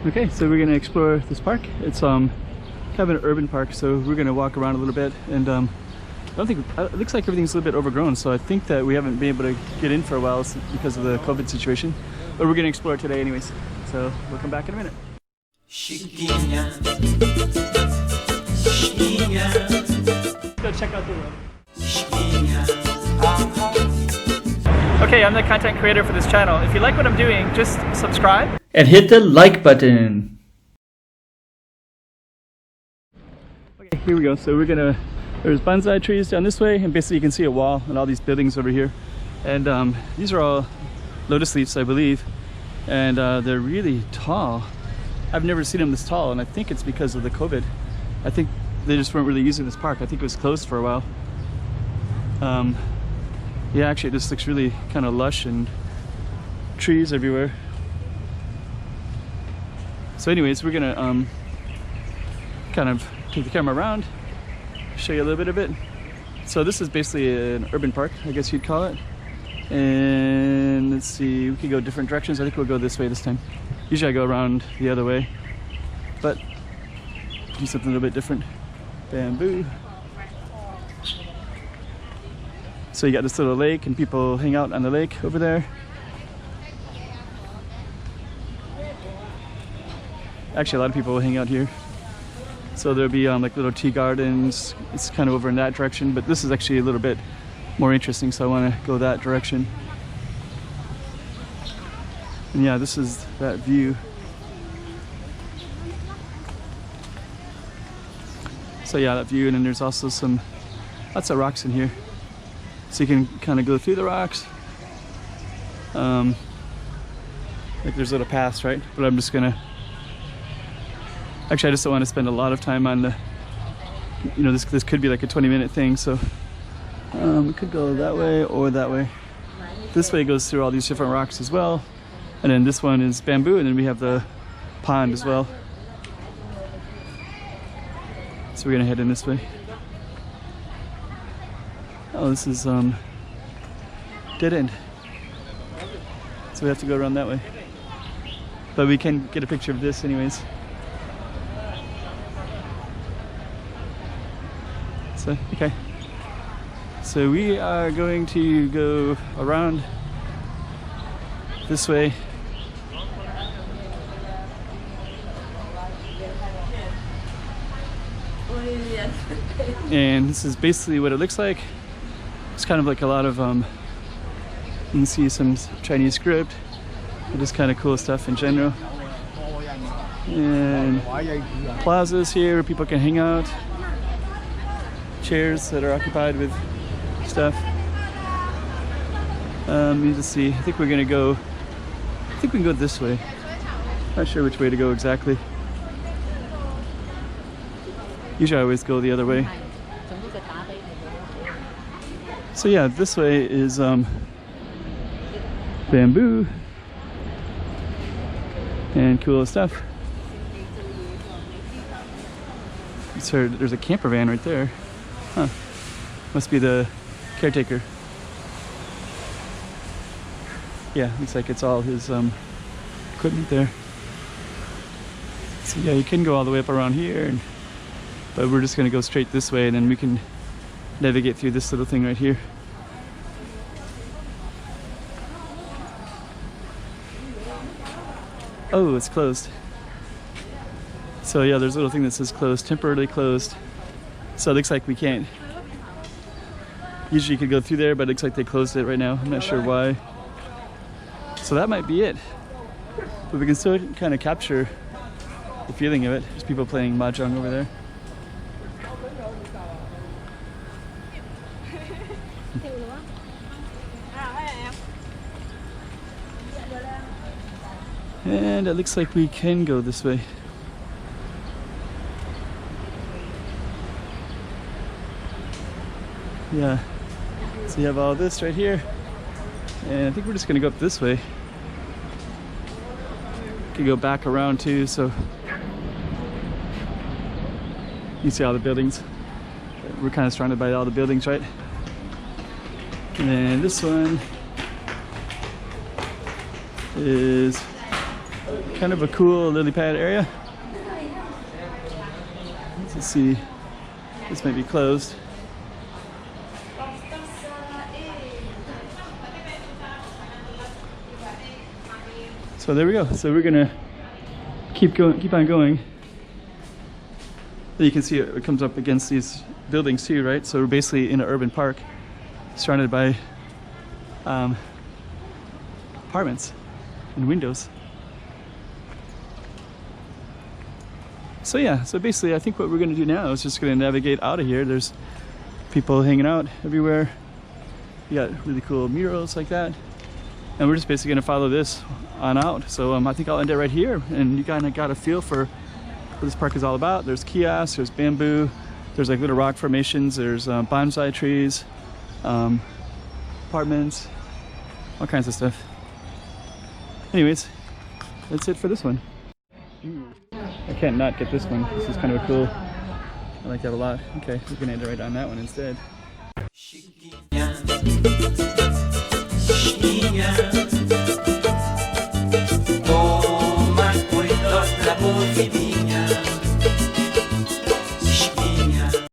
Okay, so we're gonna explore this park. It's kind of an urban park, so we're gonna walk around a little bit, and I don't think it looks like everything's a little bit overgrown, so I think that we haven't been able to get in for a while because of the COVID situation, but we're gonna explore today anyways, so we'll come back in a minute. Chiquinha, chiquinha. Go check out the road. Okay, I'm the content creator for this channel. If you like what I'm doing, just subscribe and hit the like button. Okay, here we go. So there's bonsai trees down this way, and basically you can see a wall and all these buildings over here. And these are all lotus leaves, I believe, and they're really tall. I've never seen them this tall, and I think it's because of the COVID. I think they just weren't really using this park. I think it was closed for a while. Yeah, actually this looks really kind of lush and trees everywhere. So anyways, we're gonna kind of take the camera around, show you a little bit of it. So this is basically an urban park, I guess you'd call it. And let's see, we could go different directions. I think we'll go this way this time. Usually I go around the other way, but do something a little bit different. Bamboo. So you got this little lake, and people hang out on the lake over there. Actually, a lot of people will hang out here. So there'll be like little tea gardens. It's kind of over in that direction, but this is actually a little bit more interesting, so I want to go that direction. And yeah, this is that view. So yeah, that view, and then there's also lots of rocks in here. So you can kind of go through the rocks. Like there's little paths, right? But I'm just gonna, actually I just don't want to spend a lot of time on the, you know, this could be like a 20-minute thing, so we could go that way or that way. This way goes through all these different rocks as well. And then this one is bamboo, and then we have the pond as well. So we're gonna head in this way. Oh, this is dead end. So we have to go around that way. But we can get a picture of this anyways. So, okay. So we are going to go around this way. And this is basically what it looks like. It's kind of like a lot of, you can see some Chinese script, just kind of cool stuff in general. And plazas here where people can hang out. Chairs that are occupied with stuff. Let me just see, I think we can go this way. Not sure which way to go exactly. Usually I always go the other way. So yeah, this way is bamboo and cool stuff. So there's a camper van right there. Huh. Must be the caretaker. Yeah, looks like it's all his equipment there. So yeah, you can go all the way up around here, but we're just gonna go straight this way, and then we can navigate through this little thing right here. Oh, it's closed. So yeah, there's a little thing that says closed, temporarily closed. So it looks like we can't. Usually you could go through there, but it looks like they closed it right now. I'm not sure why. So that might be it. But we can still kind of capture the feeling of it. There's people playing mahjong over there. And it looks like we can go this way. Yeah, so you have all this right here, and I think we're just gonna go up this way. Could go back around too, so you see all the buildings. We're kind of surrounded by all the buildings, right? And then this one is kind kind of a cool lily pad area. Let's see, this might be closed. So there we go. So we're gonna keep on going. You can see it comes up against these buildings too, right? So we're basically in an urban park surrounded by apartments and windows. So yeah, so basically I think what we're gonna do now is just gonna navigate out of here. There's people hanging out everywhere. You got really cool murals like that. And we're just basically gonna follow this on out. So I think I'll end it right here, and you kind of got a feel for what this park is all about. There's kiosks, there's bamboo, there's like little rock formations, there's bonsai trees, apartments, all kinds of stuff. Anyways, that's it for this one. I can't not get this one. This is kind of a cool, I like that a lot. Okay, we're gonna end it right on that one instead.